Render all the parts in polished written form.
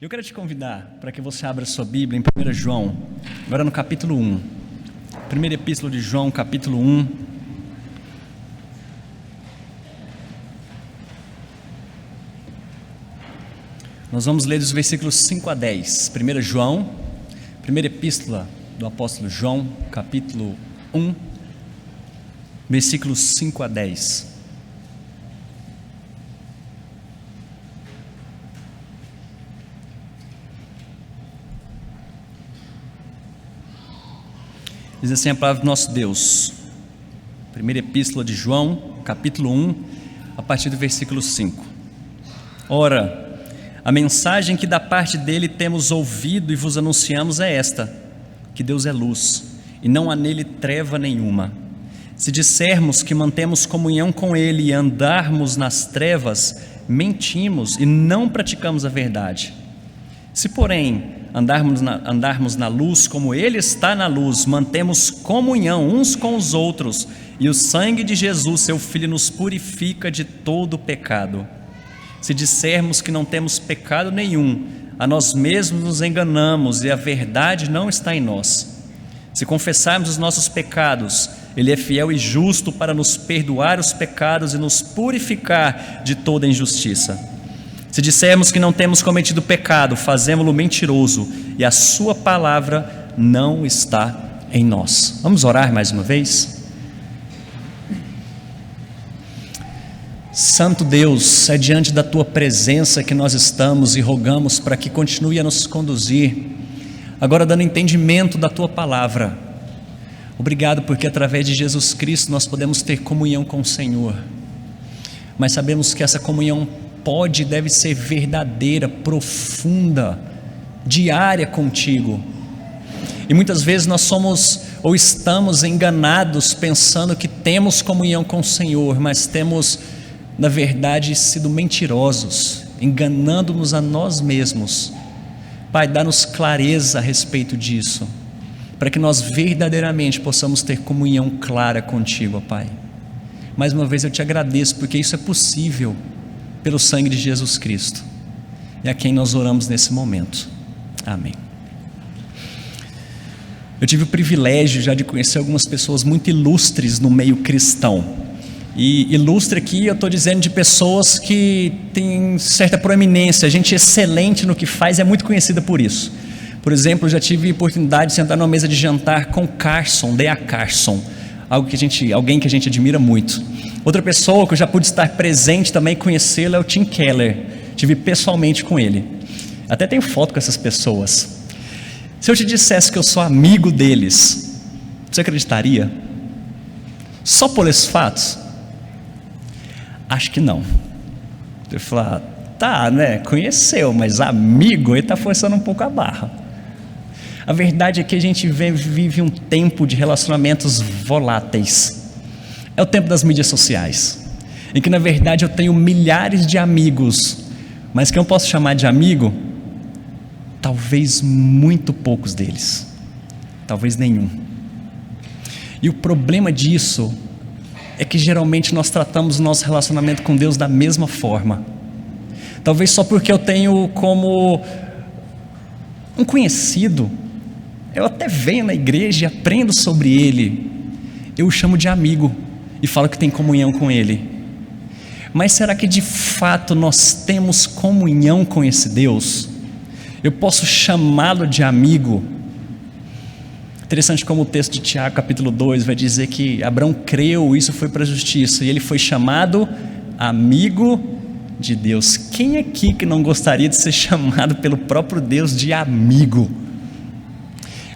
Eu quero te convidar para que você abra sua Bíblia em 1 João, agora no capítulo 1. Primeira Epístola de João, capítulo 1. Nós vamos ler dos versículos 5 a 10. 1 João, primeira Epístola do apóstolo João, capítulo 1, versículos 5 a 10. Diz assim a palavra do nosso Deus, primeira Epístola de João, capítulo 1, a partir do versículo 5. Ora, a mensagem que da parte dele temos ouvido e vos anunciamos é esta, que Deus é luz, e não há nele treva nenhuma. Se dissermos que mantemos comunhão com ele e andarmos nas trevas, mentimos e não praticamos a verdade. Se, porém, andarmos na luz como ele está na luz, mantemos comunhão uns com os outros, e o sangue de Jesus, seu Filho, nos purifica de todo pecado. Se dissermos que não temos pecado nenhum, a nós mesmos nos enganamos e a verdade não está em nós. Se confessarmos os nossos pecados, ele é fiel e justo para nos perdoar os pecados e nos purificar de toda injustiça. Se dissermos que não temos cometido pecado, fazemo-lo mentiroso e a sua palavra não está em nós. Vamos orar mais uma vez? Santo Deus, é diante da tua presença que nós estamos e rogamos para que continue a nos conduzir, agora dando entendimento da tua palavra. Obrigado porque através de Jesus Cristo nós podemos ter comunhão com o Senhor, mas sabemos que essa comunhão pode e deve ser verdadeira, profunda, diária contigo. E muitas vezes nós somos ou estamos enganados pensando que temos comunhão com o Senhor, mas temos na verdade sido mentirosos, enganando-nos a nós mesmos. Pai, dá-nos clareza a respeito disso, para que nós verdadeiramente possamos ter comunhão clara contigo, ó Pai. Mais uma vez eu te agradeço porque isso é possível pelo sangue de Jesus Cristo, e a quem nós oramos nesse momento. Amém. Eu tive o privilégio já de conhecer algumas pessoas muito ilustres no meio cristão, e ilustre aqui eu estou dizendo de pessoas que têm certa proeminência, gente excelente no que faz, é muito conhecida por isso. Por exemplo, eu já tive a oportunidade de sentar numa mesa de jantar com Carson, D.A. Carson, alguém que a gente admira muito. Outra pessoa que eu já pude estar presente também, conhecê-la, é o Tim Keller. Tive pessoalmente com ele. Até tenho foto com essas pessoas. Se eu te dissesse que eu sou amigo deles, você acreditaria? Só por esses fatos? Acho que não. Eu falar, tá, né? Conheceu, mas amigo, ele está forçando um pouco a barra. A verdade é que a gente vive um tempo de relacionamentos voláteis. É o tempo das mídias sociais, em que na verdade eu tenho milhares de amigos, mas que eu posso chamar de amigo, talvez muito poucos deles, talvez nenhum. E o problema disso é que geralmente nós tratamos o nosso relacionamento com Deus da mesma forma. Talvez só porque eu tenho como um conhecido, eu até venho na igreja e aprendo sobre ele, eu o chamo de amigo e falo que tem comunhão com ele. Mas será que de fato nós temos comunhão com esse Deus? Eu posso chamá-lo de amigo? Interessante como o texto de Tiago capítulo 2 vai dizer que Abraão creu, isso foi para a justiça, e ele foi chamado amigo de Deus. Quem aqui que não gostaria de ser chamado pelo próprio Deus de amigo?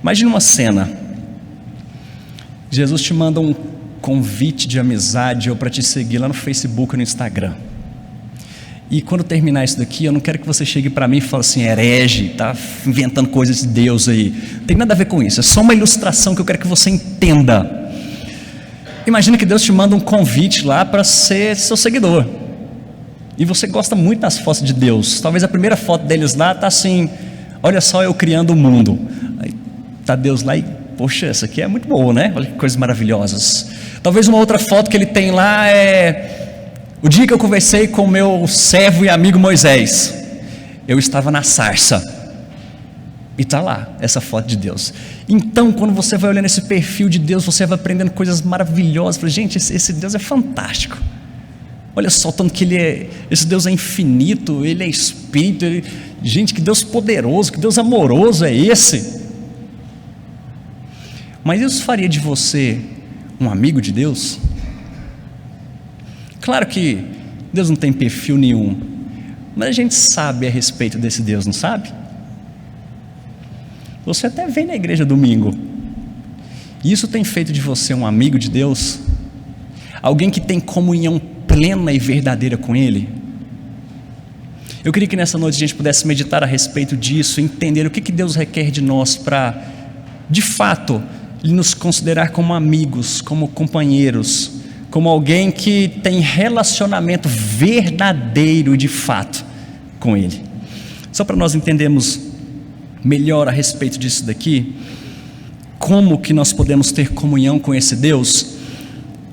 Imagina uma cena, Jesus te manda um convite de amizade ou para te seguir lá no Facebook ou no Instagram, e quando terminar isso daqui, eu não quero que você chegue para mim e fale assim, herege, tá inventando coisas de Deus aí, não tem nada a ver com isso, é só uma ilustração que eu quero que você entenda. Imagina que Deus te manda um convite lá para ser seu seguidor, e você gosta muito das fotos de Deus, talvez a primeira foto deles lá está assim, olha só eu criando o mundo, aí está Deus lá e, poxa, essa aqui é muito boa, né? Olha que coisas maravilhosas. Talvez uma outra foto que ele tem lá é o dia que eu conversei com o meu servo e amigo Moisés. eu estava na sarça. E está lá, essa foto de Deus. Então, quando você vai olhando esse perfil de Deus, você vai aprendendo coisas maravilhosas. Fala, gente, esse Deus é fantástico. Olha só, tanto que esse Deus é infinito, Ele é Espírito. Gente, que Deus poderoso, que Deus amoroso é esse? Mas isso faria de você um amigo de Deus? Claro que Deus não tem perfil nenhum, mas a gente sabe a respeito desse Deus, não sabe? Você até vem na igreja domingo. Isso tem feito de você um amigo de Deus? Alguém que tem comunhão plena e verdadeira com Ele? Eu queria que nessa noite a gente pudesse meditar a respeito disso, entender o que Deus requer de nós para, de fato, nos considerar como amigos, como companheiros, como alguém que tem relacionamento verdadeiro de fato com Ele. Só para nós entendermos melhor a respeito disso daqui, como que nós podemos ter comunhão com esse Deus?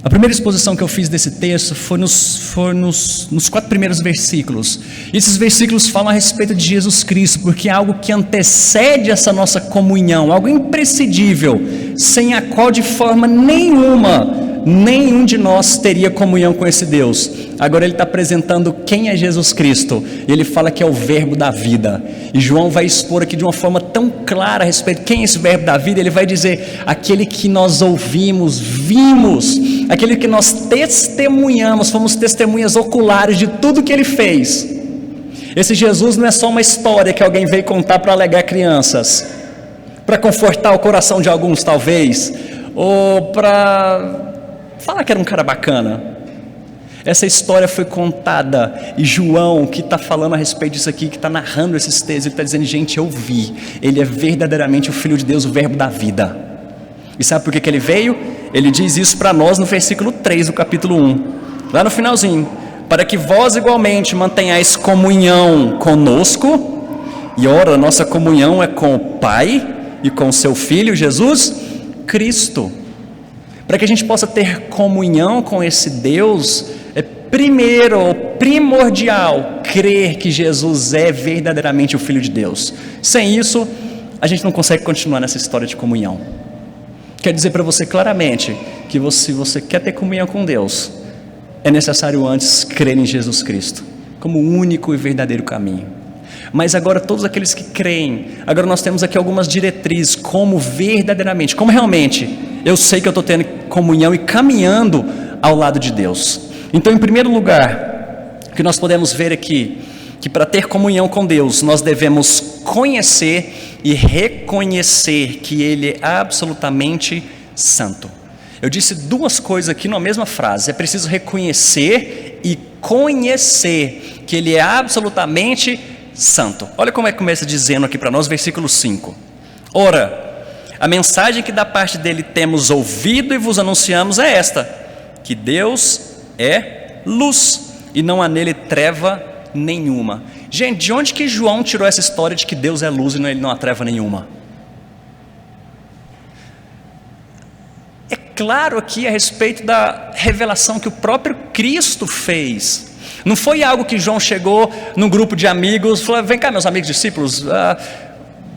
A primeira exposição que eu fiz desse texto foi nos 4 primeiros versículos. Esses versículos falam a respeito de Jesus Cristo, porque é algo que antecede essa nossa comunhão, algo imprescindível, sem a qual de forma nenhuma nenhum de nós teria comunhão com esse Deus. Agora ele está apresentando quem é Jesus Cristo, e ele fala que é o verbo da vida, e João vai expor aqui de uma forma tão clara a respeito de quem é esse verbo da vida. Ele vai dizer, aquele que nós ouvimos, vimos, aquele que nós testemunhamos, fomos testemunhas oculares de tudo que ele fez. Esse Jesus não é só uma história que alguém veio contar para alegrar crianças, para confortar o coração de alguns talvez, ou para falar que era um cara bacana. Essa história foi contada, e João, que está falando a respeito disso aqui, que está narrando esses textos, ele está dizendo, gente, eu vi, ele é verdadeiramente o Filho de Deus, o verbo da vida. E sabe por que ele veio? Ele diz isso para nós no versículo 3 do capítulo 1, lá no finalzinho, para que vós igualmente mantenhais comunhão conosco, e ora, nossa comunhão é com o Pai, e com o seu Filho, Jesus Cristo. Para que a gente possa ter comunhão com esse Deus, é primeiro, primordial, crer que Jesus é verdadeiramente o Filho de Deus. Sem isso, a gente não consegue continuar nessa história de comunhão. Quer dizer para você claramente, que se você quer ter comunhão com Deus, é necessário antes crer em Jesus Cristo, como o único e verdadeiro caminho. Mas agora todos aqueles que creem, agora nós temos aqui algumas diretrizes, como verdadeiramente, como realmente, eu sei que eu estou tendo comunhão e caminhando ao lado de Deus. Então, em primeiro lugar, o que nós podemos ver aqui, que para ter comunhão com Deus, nós devemos conhecer e reconhecer que Ele é absolutamente santo. Eu disse 2 coisas aqui na mesma frase, é preciso reconhecer e conhecer que Ele é absolutamente santo. Olha como é que começa dizendo aqui para nós, versículo 5. Ora, a mensagem que da parte dele temos ouvido e vos anunciamos é esta, que Deus é luz e não há nele treva nenhuma. Gente, de onde que João tirou essa história de que Deus é luz e nele não há treva nenhuma? É claro aqui a respeito da revelação que o próprio Cristo fez. Não foi algo que João chegou num grupo de amigos e falou, vem cá meus amigos discípulos,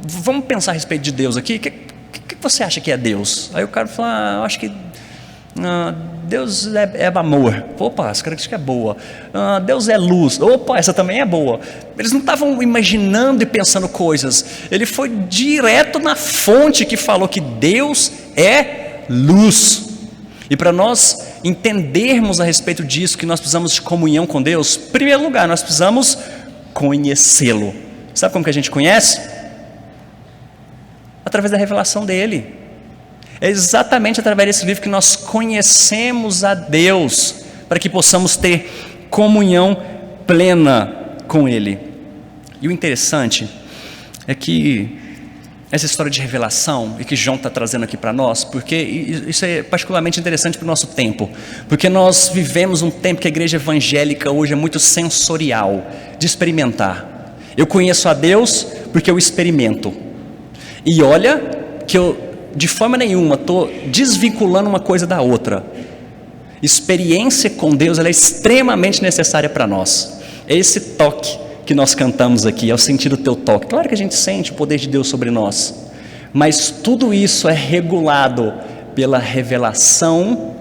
vamos pensar a respeito de Deus aqui, o que você acha que é Deus? Aí o cara falou, eu acho que Deus é amor. Opa, essa característica é boa. Deus é luz. Opa, essa também é boa. Eles não estavam imaginando e pensando coisas, ele foi direto na fonte que falou que Deus é luz. E para nós entendermos a respeito disso, que nós precisamos de comunhão com Deus, em primeiro lugar, nós precisamos conhecê-lo. Sabe como que a gente conhece? Através da revelação dele. É exatamente através desse livro que nós conhecemos a Deus, para que possamos ter comunhão plena com Ele. E o interessante é que essa história de revelação, e que João está trazendo aqui para nós, porque isso é particularmente interessante para o nosso tempo, porque nós vivemos um tempo que a igreja evangélica hoje é muito sensorial, de experimentar. Eu conheço a Deus porque eu experimento, e olha que eu de forma nenhuma estou desvinculando uma coisa da outra. Experiência com Deus, ela é extremamente necessária para nós. É esse toque que nós cantamos aqui, ao sentir o teu toque. Claro que a gente sente o poder de Deus sobre nós, mas tudo isso é regulado pela revelação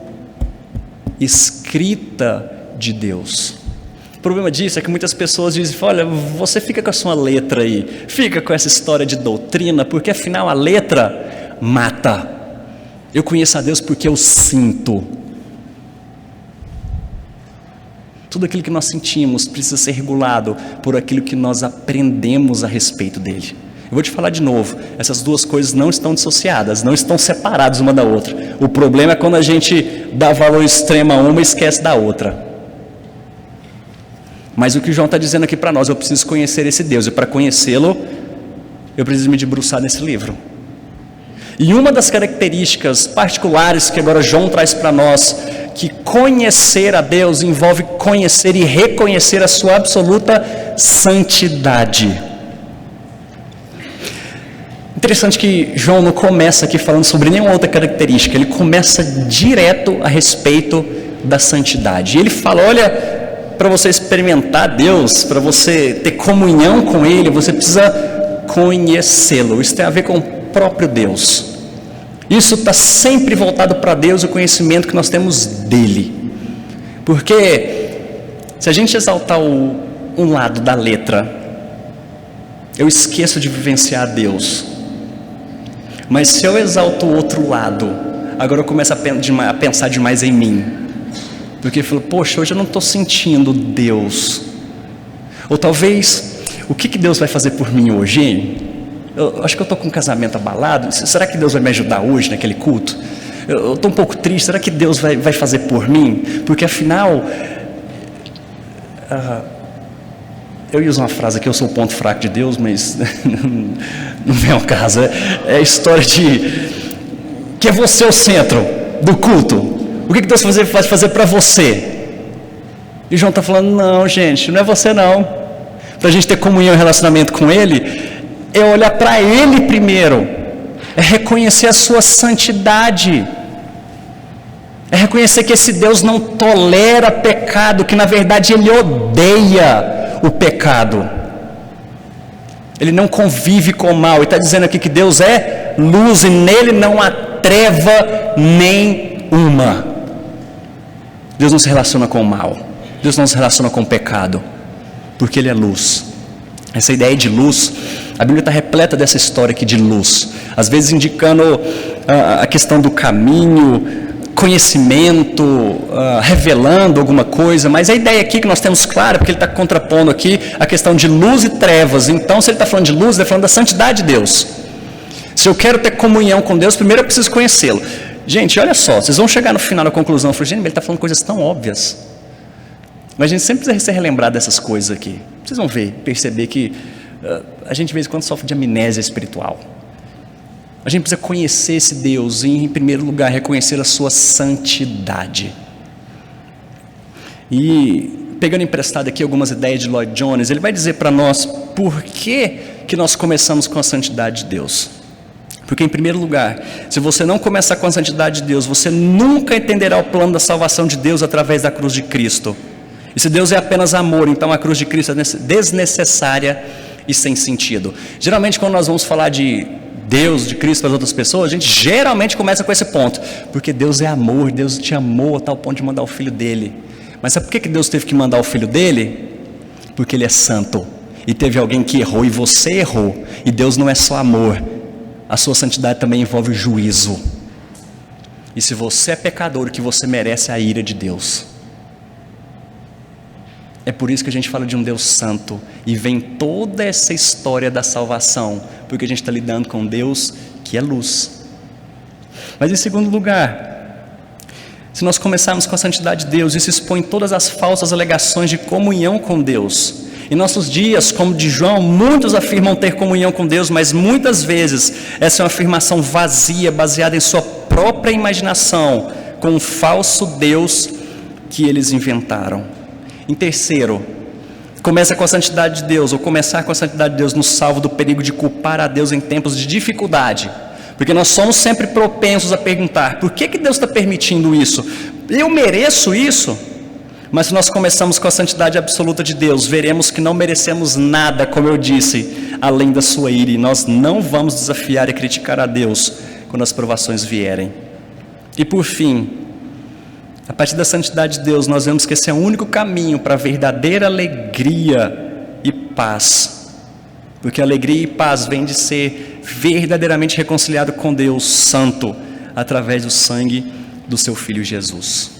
escrita de Deus. O problema disso é que muitas pessoas dizem: olha, você fica com a sua letra aí, fica com essa história de doutrina, porque afinal a letra mata. Eu conheço a Deus porque eu sinto. Tudo aquilo que nós sentimos precisa ser regulado por aquilo que nós aprendemos a respeito dele. Eu vou te falar de novo, essas duas coisas não estão dissociadas, não estão separadas uma da outra. O problema é quando a gente dá valor extremo a uma e esquece da outra. Mas o que João está dizendo aqui para nós: eu preciso conhecer esse Deus, e para conhecê-lo, eu preciso me debruçar nesse livro. E uma das características particulares que agora João traz para nós, que conhecer a Deus envolve conhecer e reconhecer a sua absoluta santidade. Interessante que João não começa aqui falando sobre nenhuma outra característica, ele começa direto a respeito da santidade. E ele fala: olha, para você experimentar Deus, para você ter comunhão com Ele, você precisa conhecê-lo. Isso tem a ver com o próprio Deus. Isso está sempre voltado para Deus, o conhecimento que nós temos dele. Porque se a gente exaltar um lado da letra, eu esqueço de vivenciar Deus. Mas se eu exalto o outro lado, agora eu começo a pensar demais em mim. Porque ele falou: poxa, hoje eu não estou sentindo Deus. Ou talvez, o que Deus vai fazer por mim hoje, hein? Eu acho que eu estou com um casamento abalado. Será que Deus vai me ajudar hoje naquele culto? Eu estou um pouco triste. Será que Deus vai fazer por mim? Porque afinal, eu ia usar uma frase aqui: eu sou o ponto fraco de Deus, mas não vem ao caso. É a história de que é você o centro do culto. O que Deus vai fazer para você? E João está falando: não, gente, não é você não. Para a gente ter comunhão e relacionamento com Ele, é olhar para Ele primeiro, é reconhecer a sua santidade, é reconhecer que esse Deus não tolera pecado, que na verdade Ele odeia o pecado, Ele não convive com o mal. E está dizendo aqui que Deus é luz e nele não há treva nenhuma. Deus não se relaciona com o mal, Deus não se relaciona com o pecado, porque Ele é luz. Essa ideia de luz, a Bíblia está repleta dessa história aqui de luz, às vezes indicando a questão do caminho, conhecimento, revelando alguma coisa, mas a ideia aqui que nós temos clara, porque ele está contrapondo aqui a questão de luz e trevas. Então, se ele está falando de luz, ele está falando da santidade de Deus. Se eu quero ter comunhão com Deus, primeiro eu preciso conhecê-lo. Gente, olha só, vocês vão chegar no final da conclusão, gente, ele está falando coisas tão óbvias, mas a gente sempre precisa ser relembrado dessas coisas aqui. Vocês vão perceber que a gente de vez em quando sofre de amnésia espiritual. A gente precisa conhecer esse Deus e, em primeiro lugar, reconhecer a sua santidade. E pegando emprestado aqui algumas ideias de Lloyd Jones, ele vai dizer para nós por que nós começamos com a santidade de Deus. Porque, em primeiro lugar, se você não começar com a santidade de Deus, você nunca entenderá o plano da salvação de Deus através da cruz de Cristo. E se Deus é apenas amor, então a cruz de Cristo é desnecessária e sem sentido. Geralmente, quando nós vamos falar de Deus, de Cristo para as outras pessoas, a gente geralmente começa com esse ponto: porque Deus é amor, Deus te amou a tal ponto de mandar o Filho dele. Mas sabe por que Deus teve que mandar o Filho dele? Porque Ele é santo, e teve alguém que errou, e você errou. E Deus não é só amor, a sua santidade também envolve juízo. E se você é pecador, o que você merece é a ira de Deus. É por isso que a gente fala de um Deus santo, e vem toda essa história da salvação, porque a gente está lidando com um Deus que é luz. Mas em segundo lugar, se nós começarmos com a santidade de Deus, isso expõe todas as falsas alegações de comunhão com Deus. Em nossos dias, como de João, muitos afirmam ter comunhão com Deus, mas muitas vezes essa é uma afirmação vazia, baseada em sua própria imaginação, com um falso Deus que eles inventaram. Em terceiro, começa com a santidade de Deus, ou começar com a santidade de Deus nos salva do perigo de culpar a Deus em tempos de dificuldade. Porque nós somos sempre propensos a perguntar: por que Deus está permitindo isso? Eu mereço isso? Mas se nós começamos com a santidade absoluta de Deus, veremos que não merecemos nada, como eu disse, além da sua ira, e nós não vamos desafiar e criticar a Deus quando as provações vierem. E por fim, a partir da santidade de Deus, nós vemos que esse é o único caminho para a verdadeira alegria e paz. Porque alegria e paz vem de ser verdadeiramente reconciliado com Deus Santo, através do sangue do seu Filho Jesus.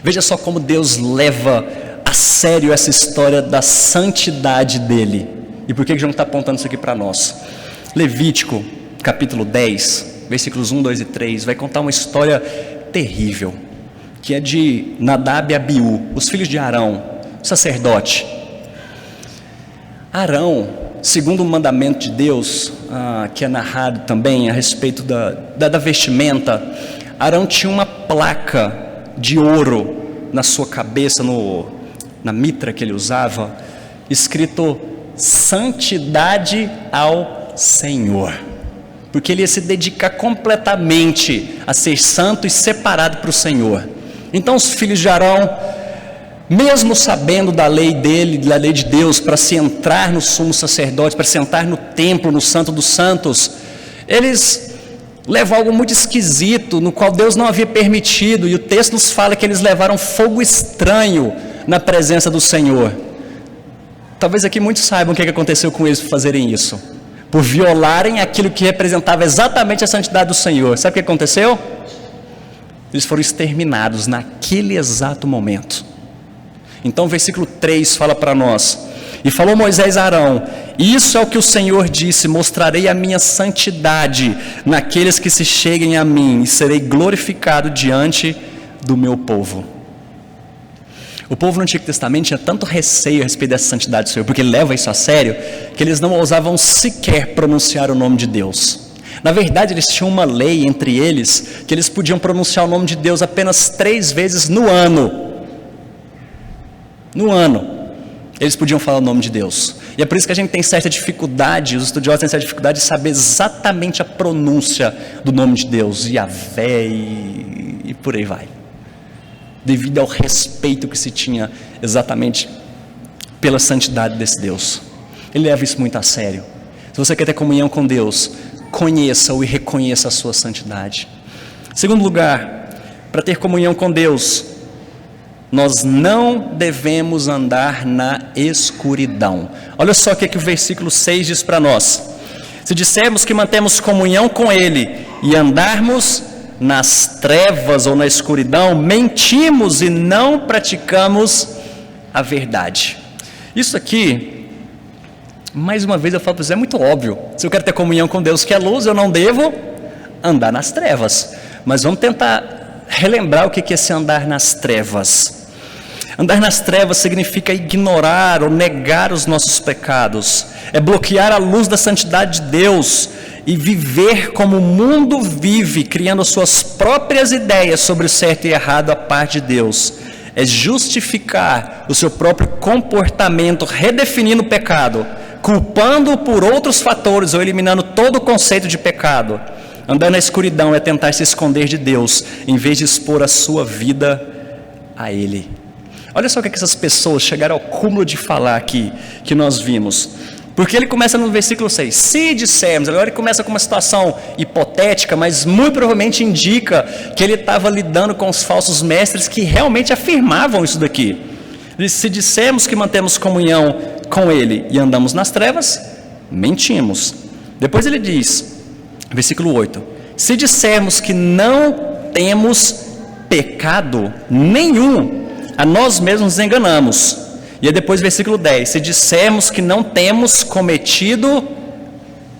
Veja só como Deus leva a sério essa história da santidade dele. E por que João está apontando isso aqui para nós? Levítico, capítulo 10, versículos 1, 2 e 3, vai contar uma história terrível, que é de Nadab e Abiú, os filhos de Arão, sacerdote. Arão, segundo o mandamento de Deus, que é narrado também a respeito da vestimenta, Arão tinha uma placa de ouro na sua cabeça, na mitra que ele usava, escrito santidade ao Senhor, porque ele ia se dedicar completamente a ser santo e separado para o Senhor. Então os filhos de Arão, mesmo sabendo da lei dele, da lei de Deus, para se entrar no sumo sacerdote, para se entrar no templo, no santo dos santos, eles levam algo muito esquisito, no qual Deus não havia permitido, e o texto nos fala que eles levaram fogo estranho na presença do Senhor. Talvez aqui muitos saibam o que aconteceu com eles por fazerem isso, por violarem aquilo que representava exatamente a santidade do Senhor. Sabe o que aconteceu? Eles foram exterminados naquele exato momento. Então o versículo 3 fala para nós: e falou Moisés a Arão, isso é o que o Senhor disse, mostrarei a minha santidade naqueles que se cheguem a mim, e serei glorificado diante do meu povo. O povo no Antigo Testamento tinha tanto receio a respeito dessa santidade do Senhor, porque ele leva isso a sério, que eles não ousavam sequer pronunciar o nome de Deus. Na verdade, eles tinham uma lei entre eles, que eles podiam pronunciar o nome de Deus apenas 3 vezes no ano. No ano eles podiam falar o nome de Deus, e é por isso que a gente tem certa dificuldade, os estudiosos têm certa dificuldade de saber exatamente a pronúncia do nome de Deus, Yahvé e por aí vai, devido ao respeito que se tinha exatamente pela santidade desse Deus. Ele leva isso muito a sério. Se você quer ter comunhão com Deus, conheça-o e reconheça a sua santidade. Segundo lugar, para ter comunhão com Deus, nós não devemos andar na escuridão. Olha só o que o versículo 6 diz para nós: se dissermos que mantemos comunhão com Ele e andarmos nas trevas ou na escuridão, mentimos e não praticamos a verdade. Isso aqui, mais uma vez eu falo para vocês, é muito óbvio. Se eu quero ter comunhão com Deus que é luz, eu não devo andar nas trevas. Mas vamos tentar relembrar o que é esse andar nas trevas. Andar nas trevas significa ignorar ou negar os nossos pecados, é bloquear a luz da santidade de Deus e viver como o mundo vive, criando as suas próprias ideias sobre o certo e errado à parte de Deus. É justificar o seu próprio comportamento, redefinindo o pecado, culpando-o por outros fatores ou eliminando todo o conceito de pecado. Andar na escuridão é tentar se esconder de Deus, em vez de expor a sua vida a Ele. Olha só o que essas pessoas chegaram ao cúmulo de falar aqui, que nós vimos. Porque ele começa no versículo 6, se dissermos, agora ele começa com uma situação hipotética, mas muito provavelmente indica que ele estava lidando com os falsos mestres que realmente afirmavam isso daqui. Ele diz, se dissermos que mantemos comunhão com Ele e andamos nas trevas, mentimos. Depois ele diz, versículo 8, se dissermos que não temos pecado nenhum, a nós mesmos nos enganamos. E aí depois versículo 10, se dissermos que não temos cometido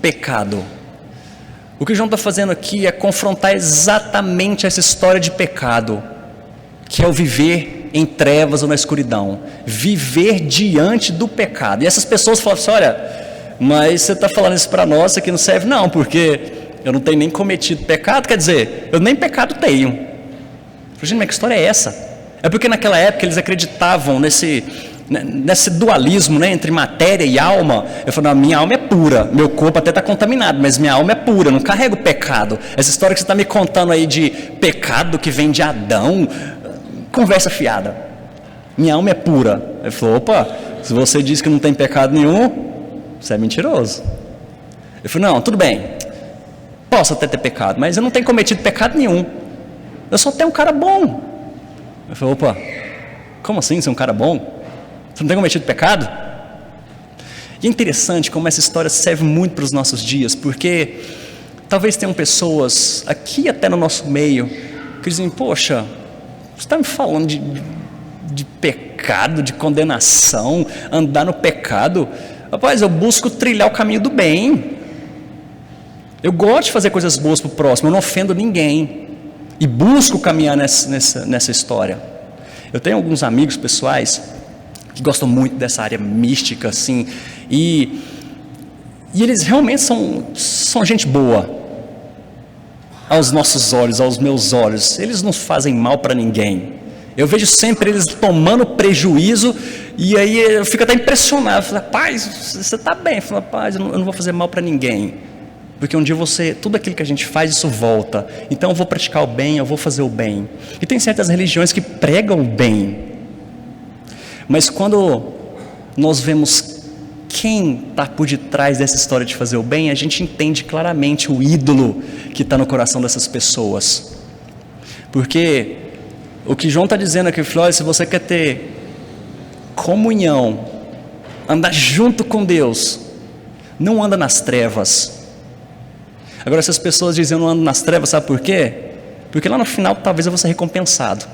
pecado. O que João está fazendo aqui é confrontar exatamente essa história de pecado, que é o viver em trevas ou na escuridão, viver diante do pecado. E essas pessoas falam assim, olha, mas você está falando isso para nós, isso aqui não serve? Não, porque eu não tenho nem cometido pecado, quer dizer, eu nem pecado tenho. Gente, mas que história é essa? É porque naquela época eles acreditavam nesse dualismo, né, entre matéria e alma. Eu falo, não, minha alma é pura, meu corpo até está contaminado, mas minha alma é pura, eu não carrego pecado. Essa história que você está me contando aí de pecado que vem de Adão, conversa fiada. Minha alma é pura. Ele falou, opa, se você diz que não tem pecado nenhum, você é mentiroso. Ele falou, não, tudo bem, posso até ter pecado, mas eu não tenho cometido pecado nenhum. Eu só tenho um cara bom. Eu falei, opa, como assim você é um cara bom? Você não tem cometido pecado? E é interessante como essa história serve muito para os nossos dias, porque talvez tenham pessoas aqui até no nosso meio que dizem, poxa, você está me falando de pecado, de condenação, andar no pecado? Rapaz, eu busco trilhar o caminho do bem. Eu gosto de fazer coisas boas para o próximo, eu não ofendo ninguém. E busco caminhar nessa história. Eu tenho alguns amigos pessoais que gostam muito dessa área mística, assim, e eles realmente são gente boa, aos nossos olhos, aos meus olhos. Eles não fazem mal para ninguém. Eu vejo sempre eles tomando prejuízo, e aí eu fico até impressionado. Eu falo, rapaz, você está bem? Eu falo, rapaz, eu não vou fazer mal para ninguém, porque um dia tudo aquilo que a gente faz, isso volta. Então eu vou praticar o bem, eu vou fazer o bem. E tem certas religiões que pregam o bem, mas quando nós vemos quem está por detrás dessa história de fazer o bem, a gente entende claramente o ídolo que está no coração dessas pessoas. Porque o que João está dizendo aqui, Flores, se você quer ter comunhão, andar junto com Deus, não anda nas trevas. Agora, essas pessoas dizem, eu não ando nas trevas, sabe por quê? Porque lá no final talvez eu vou ser recompensado.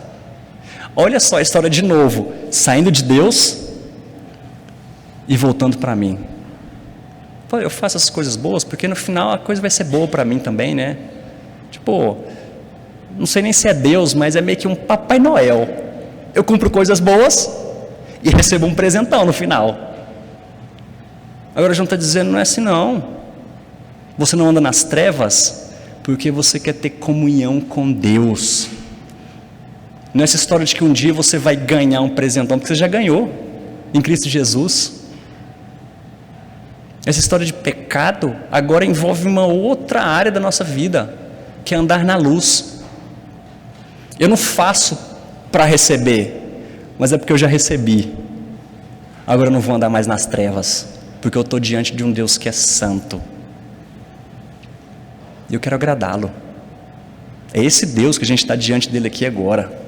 Olha só a história de novo, saindo de Deus e voltando para mim. Pô, eu faço essas coisas boas porque no final a coisa vai ser boa para mim também, né? Tipo, não sei nem se é Deus, mas é meio que um Papai Noel. Eu cumpro coisas boas e recebo um presentão no final. Agora João está dizendo, não é assim não. Você não anda nas trevas porque você quer ter comunhão com Deus. Não é essa história de que um dia você vai ganhar um presentão, porque você já ganhou em Cristo Jesus. Essa história de pecado agora envolve uma outra área da nossa vida, que é andar na luz. Eu não faço para receber, mas é porque eu já recebi. Agora eu não vou andar mais nas trevas, porque eu estou diante de um Deus que é santo. E eu quero agradá-lo. É esse Deus que a gente está diante dele aqui agora.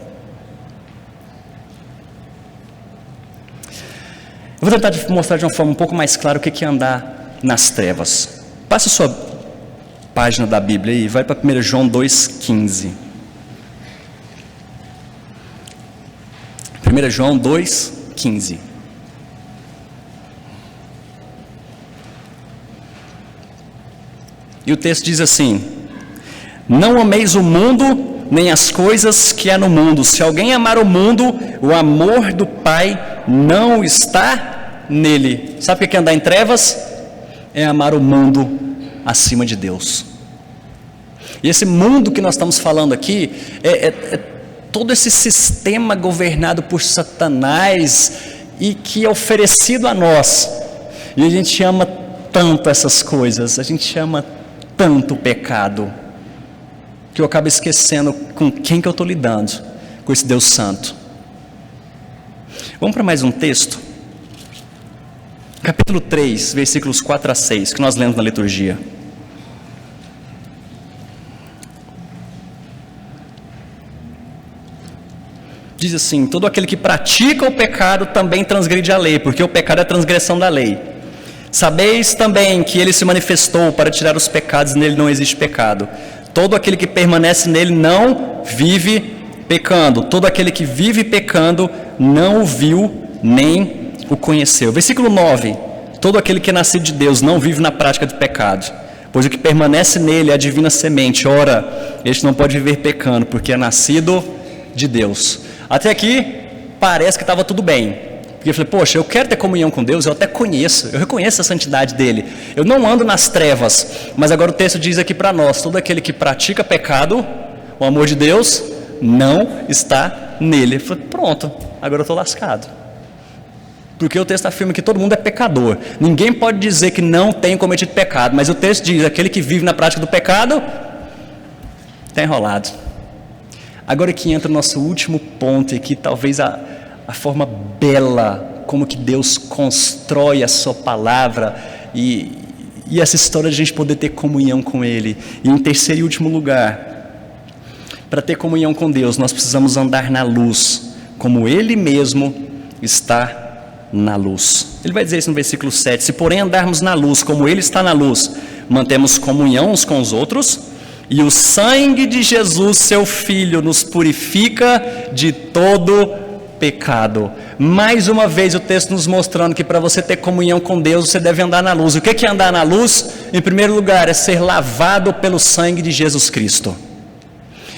Eu vou tentar mostrar de uma forma um pouco mais clara o que é andar nas trevas. Passa a sua página da Bíblia e vai para 1 João 2,15. 1 João 2,15. E o texto diz assim: não ameis o mundo, nem as coisas que há no mundo. Se alguém amar o mundo, o amor do Pai não está nele. Sabe o que é andar em trevas? É amar o mundo acima de Deus. E esse mundo que nós estamos falando aqui é todo esse sistema governado por Satanás e que é oferecido a nós. E a gente ama tanto essas coisas, a gente ama tanto o pecado, que eu acabo esquecendo com quem que eu estou lidando, com esse Deus santo. Vamos para mais um texto, capítulo 3, versículos 4 a 6, que nós lemos na liturgia. Diz assim: todo aquele que pratica o pecado também transgride a lei, porque o pecado é a transgressão da lei. Sabeis também que ele se manifestou para tirar os pecados, e nele não existe pecado. Todo aquele que permanece nele não vive pecando. Todo aquele que vive pecando não o viu nem o conheceu. Versículo 9: todo aquele que é nascido de Deus não vive na prática do pecado, pois o que permanece nele é a divina semente. Ora, este não pode viver pecando, porque é nascido de Deus. Até aqui parece que estava tudo bem, porque eu falei, poxa, eu quero ter comunhão com Deus, eu até conheço, eu reconheço a santidade dele, eu não ando nas trevas. Mas agora o texto diz aqui para nós: todo aquele que pratica pecado, o amor de Deus não está nele. Eu falei, pronto, agora eu estou lascado, porque o texto afirma que todo mundo é pecador, ninguém pode dizer que não tem cometido pecado, mas o texto diz: aquele que vive na prática do pecado está enrolado. Agora que entra o nosso último ponto, e que talvez a a forma bela como que Deus constrói a sua palavra e essa história de a gente poder ter comunhão com Ele. E em terceiro e último lugar, para ter comunhão com Deus, nós precisamos andar na luz, como Ele mesmo está na luz. Ele vai dizer isso no versículo 7: se porém andarmos na luz, como Ele está na luz, mantemos comunhão uns com os outros, e o sangue de Jesus, seu Filho, nos purifica de todo pecado. Mais uma vez o texto nos mostrando que para você ter comunhão com Deus, você deve andar na luz. O que é andar na luz? Em primeiro lugar, é ser lavado pelo sangue de Jesus Cristo.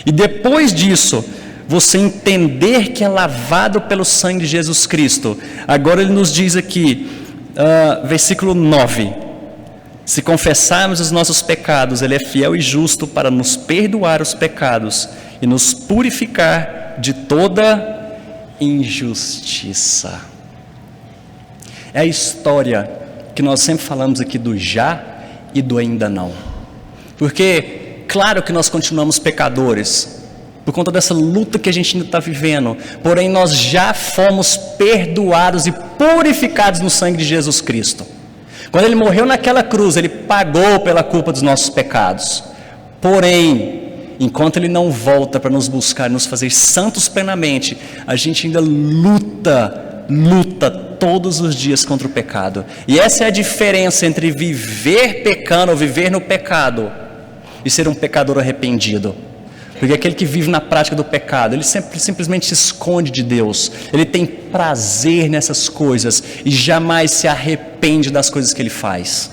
E depois disso, você entender que é lavado pelo sangue de Jesus Cristo. Agora ele nos diz aqui, versículo 9: se confessarmos os nossos pecados, Ele é fiel e justo para nos perdoar os pecados e nos purificar de toda injustiça. É a história que nós sempre falamos aqui do já e do ainda não. Porque, claro que nós continuamos pecadores, por conta dessa luta que a gente ainda está vivendo, porém nós já fomos perdoados e purificados no sangue de Jesus Cristo. Quando Ele morreu naquela cruz, Ele pagou pela culpa dos nossos pecados. Porém, enquanto Ele não volta para nos buscar, nos fazer santos plenamente, a gente ainda luta todos os dias contra o pecado. E essa é a diferença entre viver pecando ou viver no pecado e ser um pecador arrependido. Porque aquele que vive na prática do pecado, ele simplesmente se esconde de Deus. Ele tem prazer nessas coisas e jamais se arrepende das coisas que ele faz.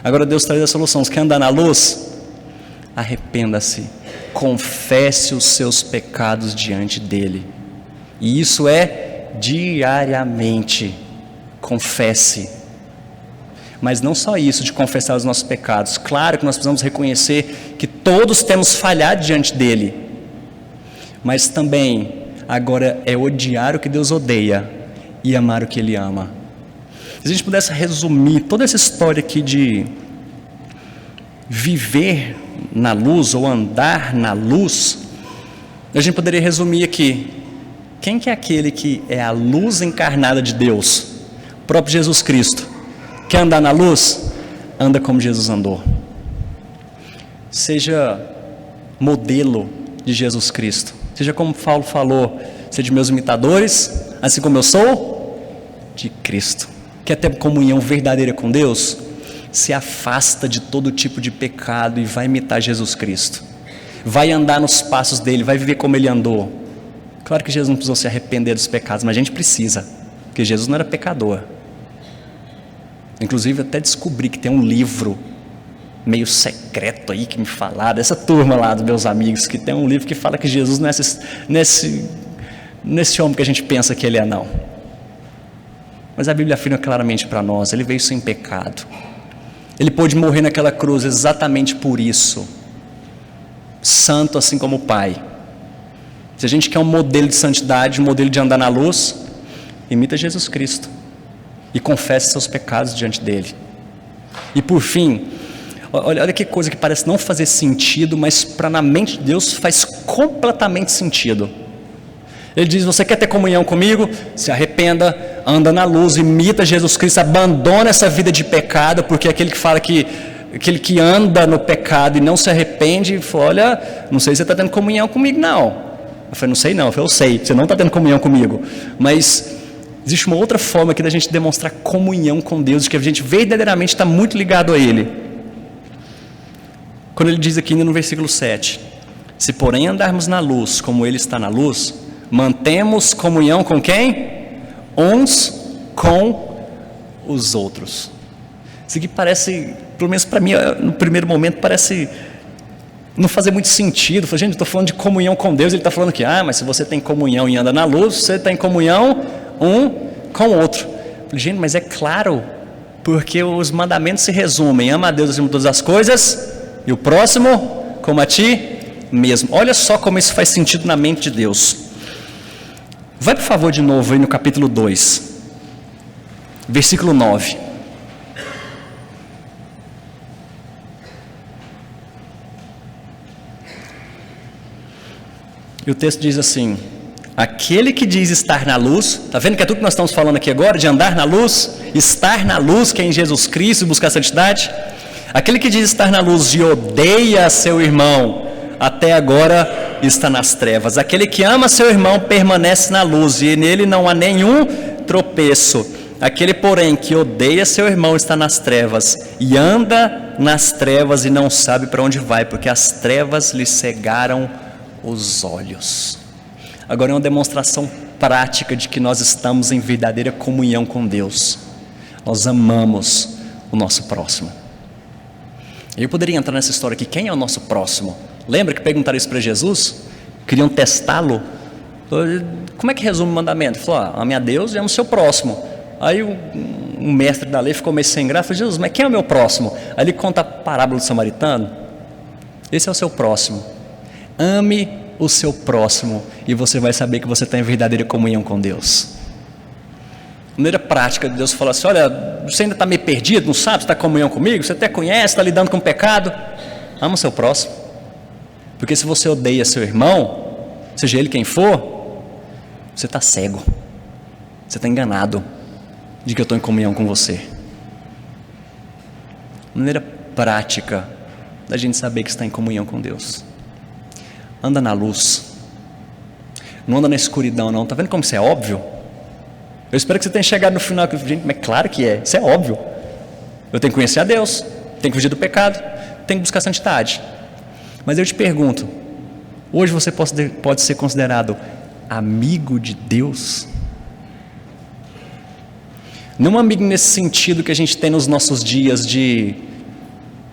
Agora Deus traz a solução. Você quer andar na luz? Arrependa-se. Confesse os seus pecados diante dele. E isso é diariamente. Confesse. Mas não só isso de confessar os nossos pecados. Claro que nós precisamos reconhecer que todos temos falhado diante dele. Mas também, agora é odiar o que Deus odeia e amar o que Ele ama. Se a gente pudesse resumir toda essa história aqui de viver na luz ou andar na luz, a gente poderia resumir aqui: quem que é aquele que é a luz encarnada de Deus? O próprio Jesus Cristo. Quer andar na luz? Anda como Jesus andou. Seja modelo de Jesus Cristo. Seja como Paulo falou: seja meus imitadores, assim como eu sou de Cristo. Quer ter comunhão verdadeira com Deus? Se afasta de todo tipo de pecado e vai imitar Jesus Cristo. Vai andar nos passos dele, vai viver como ele andou. Claro que Jesus não precisou se arrepender dos pecados, mas a gente precisa, porque Jesus não era pecador. Inclusive até descobri que tem um livro meio secreto aí que me falaram, dessa turma lá dos meus amigos, que tem um livro que fala que Jesus não é nesse homem que a gente pensa que ele é, não. Mas a Bíblia afirma claramente para nós: ele veio sem pecado. Ele pôde morrer naquela cruz exatamente por isso. Santo assim como o Pai. Se a gente quer um modelo de santidade, um modelo de andar na luz, imita Jesus Cristo e confesse seus pecados diante dele. E por fim, olha que coisa que parece não fazer sentido, mas para na mente de Deus faz completamente sentido. Ele diz: você quer ter comunhão comigo? Se arrependa, anda na luz, imita Jesus Cristo, abandona essa vida de pecado, porque aquele que fala que aquele que anda no pecado e não se arrepende, fala: olha, não sei se você está tendo comunhão comigo, não. Eu falei: não sei não. Eu falei: eu sei, você não está tendo comunhão comigo. Mas existe uma outra forma aqui da gente demonstrar comunhão com Deus, de que a gente verdadeiramente está muito ligado a Ele. Quando ele diz aqui ainda no versículo 7: se porém andarmos na luz, como Ele está na luz, mantemos comunhão com quem? Uns com os outros. Isso aqui parece, pelo menos para mim, no primeiro momento, parece não fazer muito sentido. Eu falei: gente, eu estou falando de comunhão com Deus. Ele está falando que, mas se você tem comunhão e anda na luz, você está em comunhão um com o outro. Eu falei: gente, mas é claro, porque os mandamentos se resumem: ama a Deus acima de todas as coisas e o próximo como a ti mesmo. Olha só como isso faz sentido na mente de Deus. Vai por favor de novo aí no capítulo 2, versículo 9. E o texto diz assim: Aquele que diz estar na luz, está vendo que é tudo que nós estamos falando aqui agora, de andar na luz, estar na luz, que é em Jesus Cristo, e buscar a santidade. Aquele que diz estar na luz e odeia seu irmão, até agora está nas trevas. Aquele que ama seu irmão permanece na luz, e nele não há nenhum tropeço. Aquele, porém, que odeia seu irmão está nas trevas, e anda nas trevas e não sabe para onde vai, porque as trevas lhe cegaram os olhos. Agora é uma demonstração prática de que nós estamos em verdadeira comunhão com Deus. Nós amamos o nosso próximo. Eu poderia entrar nessa história aqui, quem é o nosso próximo? Lembra que perguntaram isso para Jesus? Queriam testá-lo? Como é que resume o mandamento? Ele falou, ame a Deus e ame o seu próximo. Aí um mestre da lei ficou meio sem graça, falou, Jesus, mas quem é o meu próximo? Aí ele conta a parábola do samaritano. Esse é o seu próximo. Ame o seu próximo e você vai saber que você está em verdadeira comunhão com Deus. De maneira prática, Deus fala assim, olha, você ainda está meio perdido, não sabe se está em comunhão comigo, você até conhece, está lidando com o pecado, ama o seu próximo, porque se você odeia seu irmão, seja ele quem for, você está cego, você está enganado de que eu estou em comunhão com você. De maneira prática, da gente saber que está em comunhão com Deus. Anda na luz, não anda na escuridão não, está vendo como isso é óbvio? Eu espero que você tenha chegado no final, gente, mas claro que é, isso é óbvio. Eu tenho que conhecer a Deus, tenho que fugir do pecado, tenho que buscar a santidade. Mas eu te pergunto, hoje você pode ser considerado amigo de Deus? Não amigo nesse sentido que a gente tem nos nossos dias de,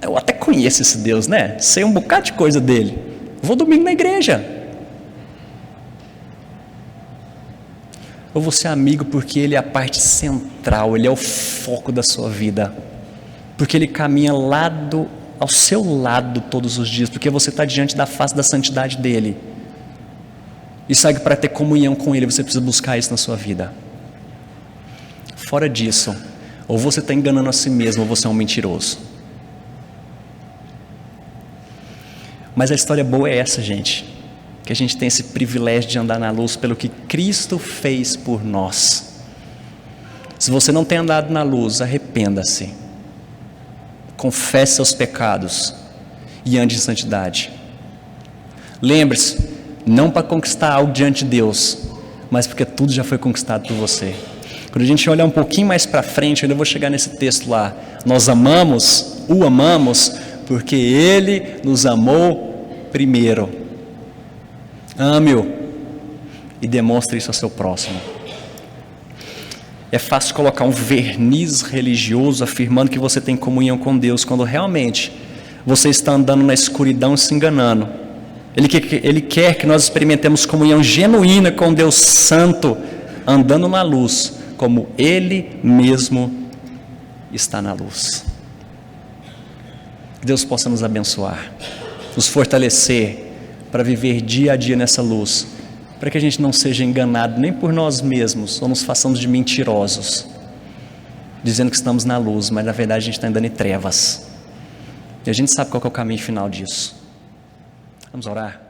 eu até conheço esse Deus, né? Sei um bocado de coisa dele. Vou domingo na igreja. Ou você é amigo porque ele é a parte central, ele é o foco da sua vida, porque ele caminha ao seu lado todos os dias, porque você está diante da face da santidade dele, e sabe que para ter comunhão com ele você precisa buscar isso na sua vida. Fora disso, ou você está enganando a si mesmo, ou você é um mentiroso. Mas a história boa é essa, gente, que a gente tem esse privilégio de andar na luz pelo que Cristo fez por nós. Se você não tem andado na luz, arrependa-se, confesse seus pecados e ande em santidade. Lembre-se, não para conquistar algo diante de Deus, mas porque tudo já foi conquistado por você. Quando a gente olhar um pouquinho mais para frente, eu ainda vou chegar nesse texto lá, nós o amamos porque Ele nos amou primeiro. Ame-o e demonstre isso ao seu próximo. É fácil colocar um verniz religioso afirmando que você tem comunhão com Deus, quando realmente você está andando na escuridão e se enganando. Ele quer que nós experimentemos comunhão genuína com Deus Santo, andando na luz, como Ele mesmo está na luz. Que Deus possa nos abençoar, nos fortalecer para viver dia a dia nessa luz, para que a gente não seja enganado nem por nós mesmos, ou nos façamos de mentirosos, dizendo que estamos na luz, mas na verdade a gente está andando em trevas, e a gente sabe qual que é o caminho final disso. Vamos orar?